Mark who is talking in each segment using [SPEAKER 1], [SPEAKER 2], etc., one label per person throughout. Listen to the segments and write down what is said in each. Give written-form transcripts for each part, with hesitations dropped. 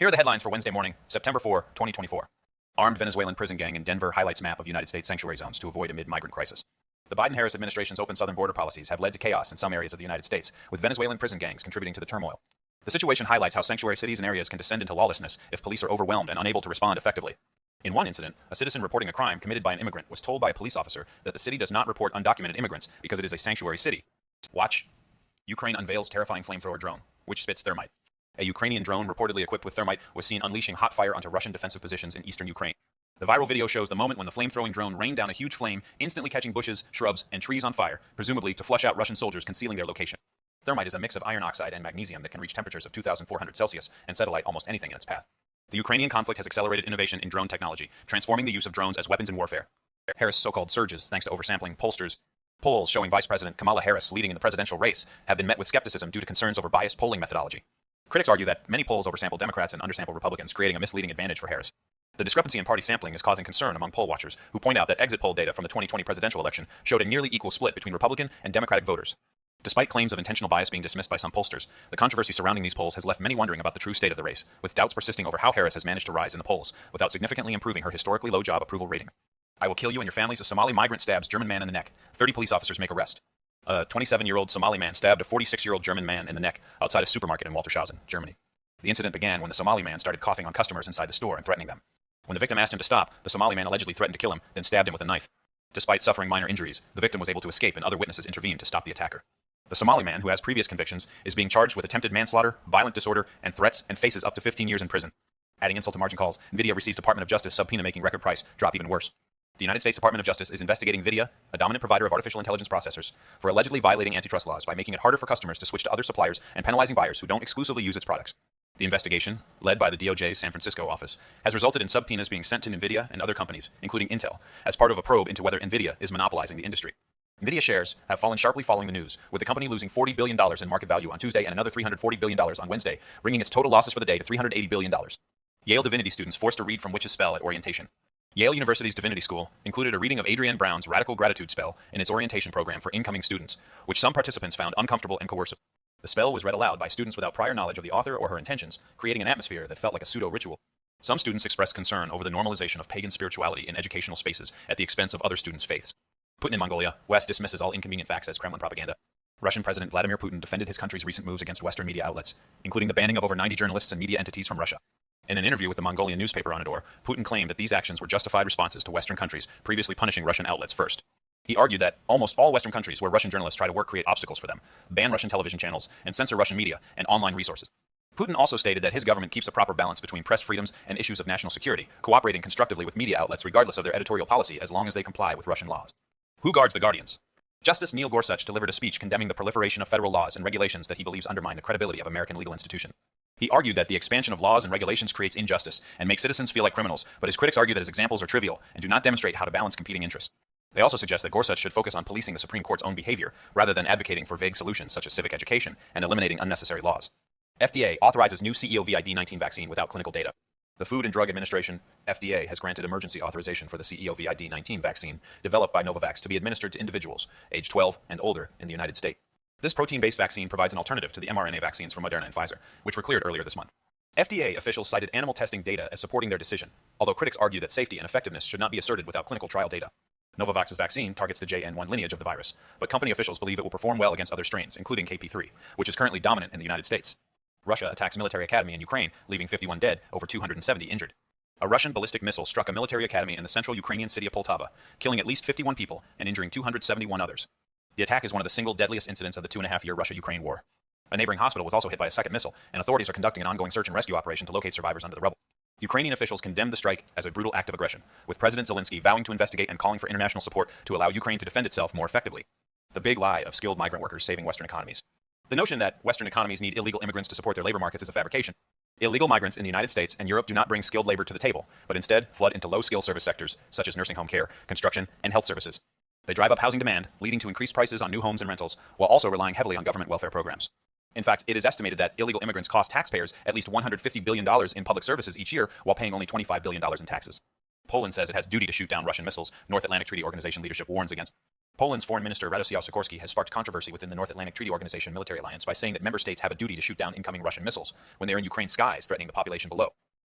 [SPEAKER 1] Here are the headlines for Wednesday morning, September 4, 2024. Armed Venezuelan prison gang in Denver highlights map of United States sanctuary zones to avoid amid migrant crisis. The Biden-Harris administration's open southern border policies have led to chaos in some areas of the United States, with Venezuelan prison gangs contributing to the turmoil. The situation highlights how sanctuary cities and areas can descend into lawlessness if police are overwhelmed and unable to respond effectively. In one incident, a citizen reporting a crime committed by an immigrant was told by a police officer that the city does not report undocumented immigrants because it is a sanctuary city. Watch. Ukraine unveils terrifying flamethrower drone, which spits thermite. A Ukrainian drone reportedly equipped with thermite was seen unleashing hot fire onto Russian defensive positions in eastern Ukraine. The viral video shows the moment when the flame-throwing drone rained down a huge flame, instantly catching bushes, shrubs, and trees on fire, presumably to flush out Russian soldiers concealing their location. Thermite is a mix of iron oxide and magnesium that can reach temperatures of 2,400 Celsius and set alight almost anything in its path. The Ukrainian conflict has accelerated innovation in drone technology, transforming the use of drones as weapons in warfare. Harris' so-called surges, thanks to oversampling pollsters. Polls showing Vice President Kamala Harris leading in the presidential race have been met with skepticism due to concerns over biased polling methodology. Critics argue that many polls oversample Democrats and undersample Republicans, creating a misleading advantage for Harris. The discrepancy in party sampling is causing concern among poll watchers, who point out that exit poll data from the 2020 presidential election showed a nearly equal split between Republican and Democratic voters. Despite claims of intentional bias being dismissed by some pollsters, the controversy surrounding these polls has left many wondering about the true state of the race, with doubts persisting over how Harris has managed to rise in the polls without significantly improving her historically low job approval rating. I will kill you and your families. A Somali migrant stabs German man in the neck. 30 police officers make arrest. A 27-year-old Somali man stabbed a 46-year-old German man in the neck outside a supermarket in Waltershausen, Germany. The incident began when the Somali man started coughing on customers inside the store and threatening them. When the victim asked him to stop, the Somali man allegedly threatened to kill him, then stabbed him with a knife. Despite suffering minor injuries, the victim was able to escape and other witnesses intervened to stop the attacker. The Somali man, who has previous convictions, is being charged with attempted manslaughter, violent disorder, and threats, and faces up to 15 years in prison. Adding insult to margin calls, NVIDIA receives Department of Justice subpoena making record price drop even worse. The United States Department of Justice is investigating NVIDIA, a dominant provider of artificial intelligence processors, for allegedly violating antitrust laws by making it harder for customers to switch to other suppliers and penalizing buyers who don't exclusively use its products. The investigation, led by the DOJ's San Francisco office, has resulted in subpoenas being sent to NVIDIA and other companies, including Intel, as part of a probe into whether NVIDIA is monopolizing the industry. NVIDIA shares have fallen sharply following the news, with the company losing $40 billion in market value on Tuesday and another $340 billion on Wednesday, bringing its total losses for the day to $380 billion. Yale Divinity students forced to read from Witch's Spell at orientation. Yale University's Divinity School included a reading of Adrienne Brown's Radical Gratitude spell in its orientation program for incoming students, which some participants found uncomfortable and coercive. The spell was read aloud by students without prior knowledge of the author or her intentions, creating an atmosphere that felt like a pseudo-ritual. Some students expressed concern over the normalization of pagan spirituality in educational spaces at the expense of other students' faiths. Putin in Mongolia, West dismisses all inconvenient facts as Kremlin propaganda. Russian President Vladimir Putin defended his country's recent moves against Western media outlets, including the banning of over 90 journalists and media entities from Russia. In an interview with the Mongolian newspaper Onador, Putin claimed that these actions were justified responses to Western countries previously punishing Russian outlets first. He argued that almost all Western countries where Russian journalists try to work create obstacles for them, ban Russian television channels, and censor Russian media and online resources. Putin also stated that his government keeps a proper balance between press freedoms and issues of national security, cooperating constructively with media outlets regardless of their editorial policy as long as they comply with Russian laws. Who guards the guardians? Justice Neil Gorsuch delivered a speech condemning the proliferation of federal laws and regulations that he believes undermine the credibility of American legal institutions. He argued that the expansion of laws and regulations creates injustice and makes citizens feel like criminals, but his critics argue that his examples are trivial and do not demonstrate how to balance competing interests. They also suggest that Gorsuch should focus on policing the Supreme Court's own behavior, rather than advocating for vague solutions such as civic education and eliminating unnecessary laws. FDA authorizes new CEOVID-19 vaccine without clinical data. The Food and Drug Administration, FDA, has granted emergency authorization for the CEOVID-19 vaccine developed by Novavax to be administered to individuals aged 12 and older in the United States. This protein-based vaccine provides an alternative to the mRNA vaccines from Moderna and Pfizer, which were cleared earlier this month. FDA officials cited animal testing data as supporting their decision, although critics argue that safety and effectiveness should not be asserted without clinical trial data. Novavax's vaccine targets the JN1 lineage of the virus, but company officials believe it will perform well against other strains, including KP3, which is currently dominant in the United States. Russia attacks military academy in Ukraine, leaving 51 dead, over 270 injured. A Russian ballistic missile struck a military academy in the central Ukrainian city of Poltava, killing at least 51 people and injuring 271 others. The attack is one of the single deadliest incidents of the 2.5-year Russia-Ukraine war. A neighboring hospital was also hit by a second missile, and authorities are conducting an ongoing search and rescue operation to locate survivors under the rubble. Ukrainian officials condemned the strike as a brutal act of aggression, with President Zelensky vowing to investigate and calling for international support to allow Ukraine to defend itself more effectively. The big lie of skilled migrant workers saving Western economies. The notion that Western economies need illegal immigrants to support their labor markets is a fabrication. Illegal migrants in the United States and Europe do not bring skilled labor to the table, but instead flood into low-skill service sectors such as nursing home care, construction, and health services. They drive up housing demand, leading to increased prices on new homes and rentals, while also relying heavily on government welfare programs. In fact, it is estimated that illegal immigrants cost taxpayers at least $150 billion in public services each year, while paying only $25 billion in taxes. Poland says it has duty to shoot down Russian missiles. North Atlantic Treaty Organization leadership warns against Poland's Foreign Minister Radosław Sikorski has sparked controversy within the North Atlantic Treaty Organization military alliance by saying that member states have a duty to shoot down incoming Russian missiles when they are in Ukraine's skies, threatening the population below.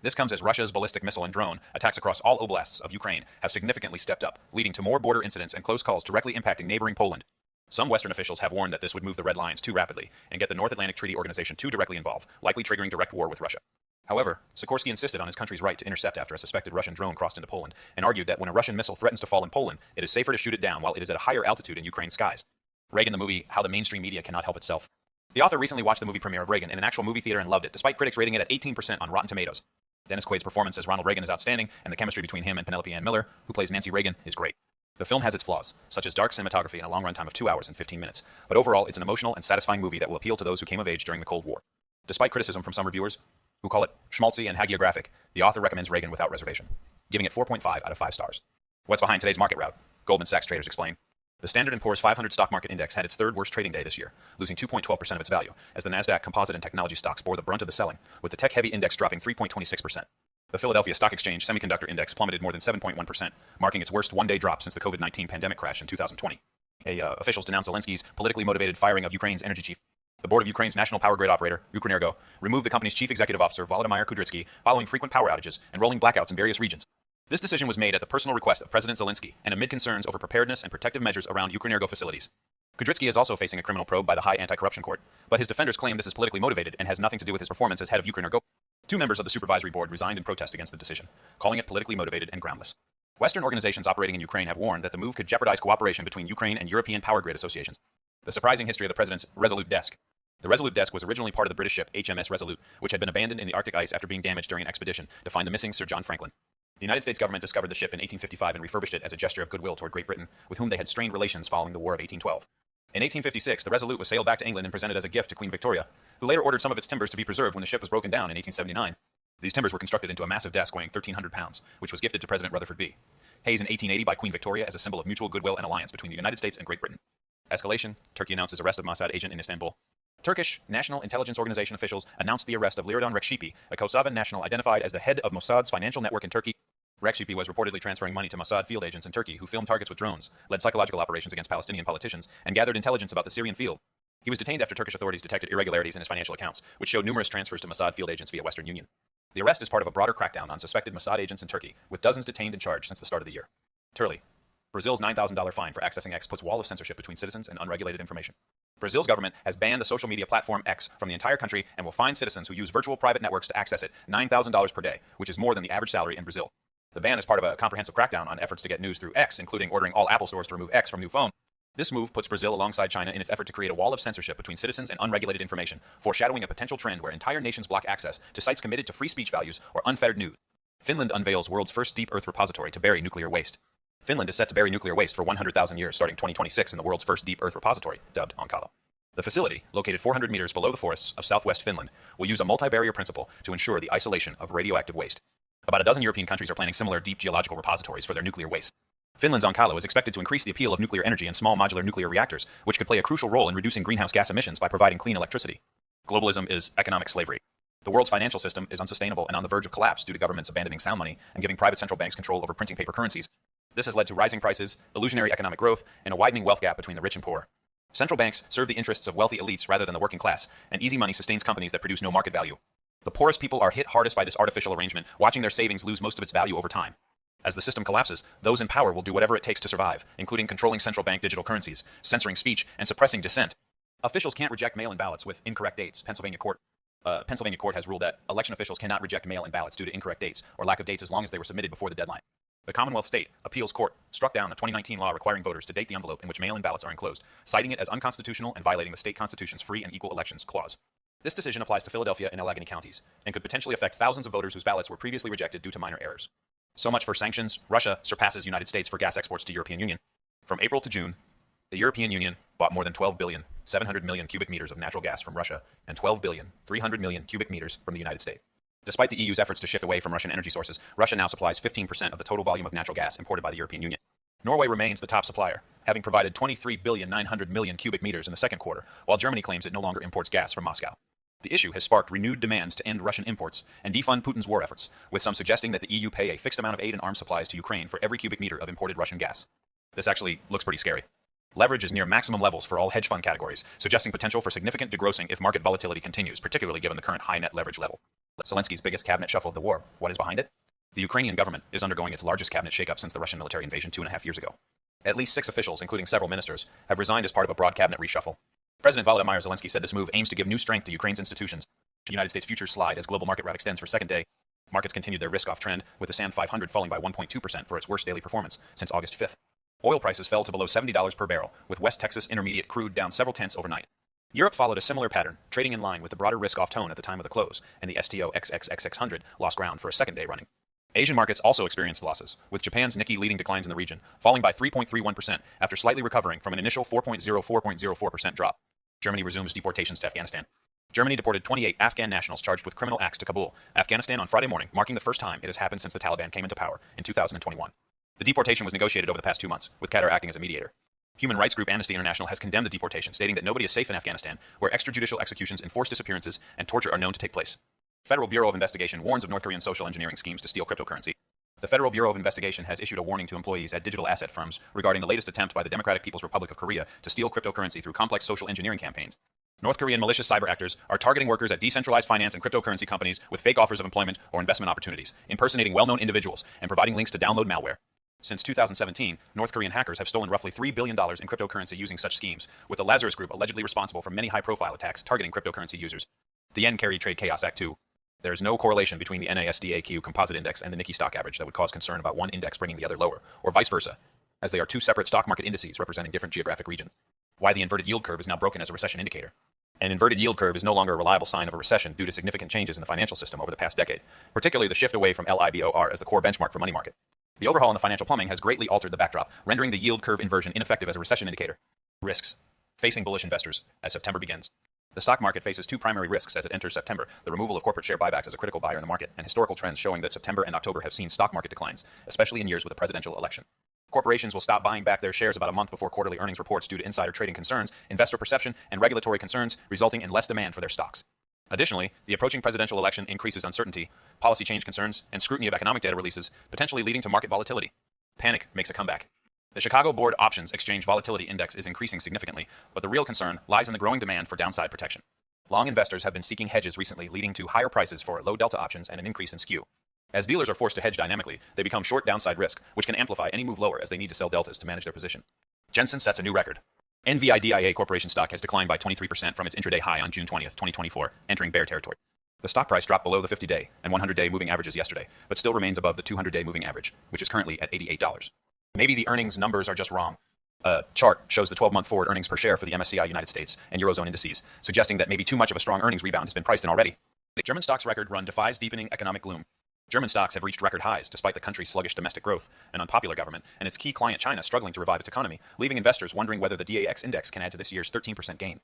[SPEAKER 1] This comes as Russia's ballistic missile and drone attacks across all oblasts of Ukraine have significantly stepped up, leading to more border incidents and close calls directly impacting neighboring Poland. Some Western officials have warned that this would move the red lines too rapidly and get the North Atlantic Treaty Organization too directly involved, likely triggering direct war with Russia. However, Sikorski insisted on his country's right to intercept after a suspected Russian drone crossed into Poland, and argued that when a Russian missile threatens to fall in Poland, it is safer to shoot it down while it is at a higher altitude in Ukraine's skies. Reagan the movie, How the Mainstream Media Cannot Help Itself. The author recently watched the movie premiere of Reagan in an actual movie theater and loved it, despite critics rating it at 18% on Rotten Tomatoes. Dennis Quaid's performance as Ronald Reagan is outstanding, and the chemistry between him and Penelope Ann Miller, who plays Nancy Reagan, is great. The film has its flaws, such as dark cinematography and a long runtime of 2 hours and 15 minutes, but overall it's an emotional and satisfying movie that will appeal to those who came of age during the Cold War. Despite criticism from some reviewers, who call it schmaltzy and hagiographic, the author recommends Reagan without reservation, giving it 4.5 out of 5 stars. What's behind today's market rout? Goldman Sachs traders explain. The Standard & Poor's 500 stock market index had its third worst trading day this year, losing 2.12% of its value, as the Nasdaq composite and technology stocks bore the brunt of the selling, with the tech-heavy index dropping 3.26%. The Philadelphia Stock Exchange semiconductor index plummeted more than 7.1%, marking its worst one-day drop since the COVID-19 pandemic crash in 2020. Officials denounced Zelensky's politically motivated firing of Ukraine's energy chief. The board of Ukraine's national power grid operator, Ukrenergo, removed the company's chief executive officer, Volodymyr Kudrytsky, following frequent power outages and rolling blackouts in various regions. This decision was made at the personal request of President Zelensky and amid concerns over preparedness and protective measures around Ukrenergo facilities. Kudrytsky is also facing a criminal probe by the High Anti-Corruption Court, but his defenders claim this is politically motivated and has nothing to do with his performance as head of Ukrenergo. 2 members of the supervisory board resigned in protest against the decision, calling it politically motivated and groundless. Western organizations operating in Ukraine have warned that the move could jeopardize cooperation between Ukraine and European power grid associations. The surprising history of the president's Resolute desk. The Resolute desk was originally part of the British ship HMS Resolute, which had been abandoned in the Arctic ice after being damaged during an expedition to find the missing Sir John Franklin. The United States government discovered the ship in 1855 and refurbished it as a gesture of goodwill toward Great Britain, with whom they had strained relations following the War of 1812. In 1856, the Resolute was sailed back to England and presented as a gift to Queen Victoria, who later ordered some of its timbers to be preserved when the ship was broken down in 1879. These timbers were constructed into a massive desk weighing 1,300 pounds, which was gifted to President Rutherford B. Hayes in 1880 by Queen Victoria as a symbol of mutual goodwill and alliance between the United States and Great Britain. Escalation: Turkey announces arrest of Mossad agent in Istanbul. Turkish National Intelligence Organization officials announced the arrest of Liridon Rekshipi, a Kosovan national identified as the head of Mossad's financial network in Turkey. Rekshipi was reportedly transferring money to Mossad field agents in Turkey who filmed targets with drones, led psychological operations against Palestinian politicians, and gathered intelligence about the Syrian field. He was detained after Turkish authorities detected irregularities in his financial accounts, which showed numerous transfers to Mossad field agents via Western Union. The arrest is part of a broader crackdown on suspected Mossad agents in Turkey, with dozens detained and charged since the start of the year. Turley. Brazil's $9,000 fine for accessing X puts wall of censorship between citizens and unregulated information. Brazil's government has banned the social media platform X from the entire country and will fine citizens who use virtual private networks to access it $9,000 per day, which is more than the average salary in Brazil. The ban is part of a comprehensive crackdown on efforts to get news through X, including ordering all Apple stores to remove X from new phone. This move puts Brazil alongside China in its effort to create a wall of censorship between citizens and unregulated information, foreshadowing a potential trend where entire nations block access to sites committed to free speech values or unfettered news. Finland unveils world's first deep earth repository to bury nuclear waste. Finland is set to bury nuclear waste for 100,000 years starting 2026 in the world's first deep earth repository, dubbed Onkalo. The facility, located 400 meters below the forests of southwest Finland, will use a multi-barrier principle to ensure the isolation of radioactive waste. About a dozen European countries are planning similar deep geological repositories for their nuclear waste. Finland's Onkalo is expected to increase the appeal of nuclear energy and small modular nuclear reactors, which could play a crucial role in reducing greenhouse gas emissions by providing clean electricity. Globalism is economic slavery. The world's financial system is unsustainable and on the verge of collapse due to governments abandoning sound money and giving private central banks control over printing paper currencies. This has led to rising prices, illusionary economic growth, and a widening wealth gap between the rich and poor. Central banks serve the interests of wealthy elites rather than the working class, and easy money sustains companies that produce no market value. The poorest people are hit hardest by this artificial arrangement, watching their savings lose most of its value over time. As the system collapses, those in power will do whatever it takes to survive, including controlling central bank digital currencies, censoring speech, and suppressing dissent. Officials can't reject mail-in ballots with incorrect dates. Pennsylvania court has ruled that election officials cannot reject mail-in ballots due to incorrect dates or lack of dates as long as they were submitted before the deadline. The Commonwealth State Appeals Court struck down a 2019 law requiring voters to date the envelope in which mail-in ballots are enclosed, citing it as unconstitutional and violating the state constitution's free and equal elections clause. This decision applies to Philadelphia and Allegheny counties, and could potentially affect thousands of voters whose ballots were previously rejected due to minor errors. So much for sanctions. Russia surpasses United States for gas exports to European Union. From April to June, the European Union bought more than 12,700 million cubic meters of natural gas from Russia and 12,300 million cubic meters from the United States. Despite the EU's efforts to shift away from Russian energy sources, Russia now supplies 15% of the total volume of natural gas imported by the European Union. Norway remains the top supplier, having provided 23,900 million cubic meters in the second quarter, while Germany claims it no longer imports gas from Moscow. The issue has sparked renewed demands to end Russian imports and defund Putin's war efforts, with some suggesting that the EU pay a fixed amount of aid and arms supplies to Ukraine for every cubic meter of imported Russian gas. This actually looks pretty scary. Leverage is near maximum levels for all hedge fund categories, suggesting potential for significant degrossing if market volatility continues, particularly given the current high net leverage level. Zelensky's biggest cabinet shuffle of the war. What is behind it? The Ukrainian government is undergoing its largest cabinet shakeup since the Russian military invasion 2.5 years ago. At least 6 officials, including several ministers, have resigned as part of a broad cabinet reshuffle. President Volodymyr Zelensky said this move aims to give new strength to Ukraine's institutions. The United States futures slide as global market rout extends for second day. Markets continued their risk-off trend, with the SAM 500 falling by 1.2% for its worst daily performance since August 5th. Oil prices fell to below $70 per barrel, with West Texas Intermediate crude down several tenths overnight. Europe followed a similar pattern, trading in line with the broader risk-off tone at the time of the close, and the STO XXX600 lost ground for a second day running. Asian markets also experienced losses, with Japan's Nikkei leading declines in the region, falling by 3.31% after slightly recovering from an initial 4.04% drop. Germany resumes deportations to Afghanistan. Germany deported 28 Afghan nationals charged with criminal acts to Kabul, Afghanistan on Friday morning, marking the first time it has happened since the Taliban came into power in 2021. The deportation was negotiated over the past 2 months, with Qatar acting as a mediator. Human rights group Amnesty International has condemned the deportation, stating that nobody is safe in Afghanistan, where extrajudicial executions, enforced disappearances, and torture are known to take place. Federal Bureau of Investigation warns of North Korean social engineering schemes to steal cryptocurrency. The Federal Bureau of Investigation has issued a warning to employees at digital asset firms regarding the latest attempt by the Democratic People's Republic of Korea to steal cryptocurrency through complex social engineering campaigns. North Korean malicious cyber actors are targeting workers at decentralized finance and cryptocurrency companies with fake offers of employment or investment opportunities, impersonating well-known individuals and providing links to download malware. Since 2017, North Korean hackers have stolen roughly $3 billion in cryptocurrency using such schemes, with the Lazarus Group allegedly responsible for many high-profile attacks targeting cryptocurrency users. The Yen Carry Trade Chaos Act 2. There is no correlation between the NASDAQ composite index and the Nikkei stock average that would cause concern about one index bringing the other lower, or vice versa, as they are two separate stock market indices representing different geographic regions. Why the inverted yield curve is now broken as a recession indicator. An inverted yield curve is no longer a reliable sign of a recession due to significant changes in the financial system over the past decade, particularly the shift away from LIBOR as the core benchmark for money market. The overhaul in the financial plumbing has greatly altered the backdrop, rendering the yield curve inversion ineffective as a recession indicator. Risks. Facing bullish investors as September begins. The stock market faces 2 primary risks as it enters September: the removal of corporate share buybacks as a critical buyer in the market, and historical trends showing that September and October have seen stock market declines, especially in years with a presidential election. Corporations will stop buying back their shares about a month before quarterly earnings reports due to insider trading concerns, investor perception, and regulatory concerns, resulting in less demand for their stocks. Additionally, the approaching presidential election increases uncertainty, policy change concerns, and scrutiny of economic data releases, potentially leading to market volatility. Panic makes a comeback. The Chicago Board Options Exchange Volatility Index is increasing significantly, but the real concern lies in the growing demand for downside protection. Long investors have been seeking hedges recently, leading to higher prices for low delta options and an increase in skew. As dealers are forced to hedge dynamically, they become short downside risk, which can amplify any move lower as they need to sell deltas to manage their position. Jensen sets a new record. NVIDIA Corporation stock has declined by 23% from its intraday high on June 20th, 2024, entering bear territory. The stock price dropped below the 50-day and 100-day moving averages yesterday, but still remains above the 200-day moving average, which is currently at $88. Maybe the earnings numbers are just wrong. A chart shows the 12-month forward earnings per share for the MSCI United States and Eurozone indices, suggesting that maybe too much of a strong earnings rebound has been priced in already. German stocks record run defies deepening economic gloom. German stocks have reached record highs despite the country's sluggish domestic growth, an unpopular government, and its key client China struggling to revive its economy, leaving investors wondering whether the DAX index can add to this year's 13% gain.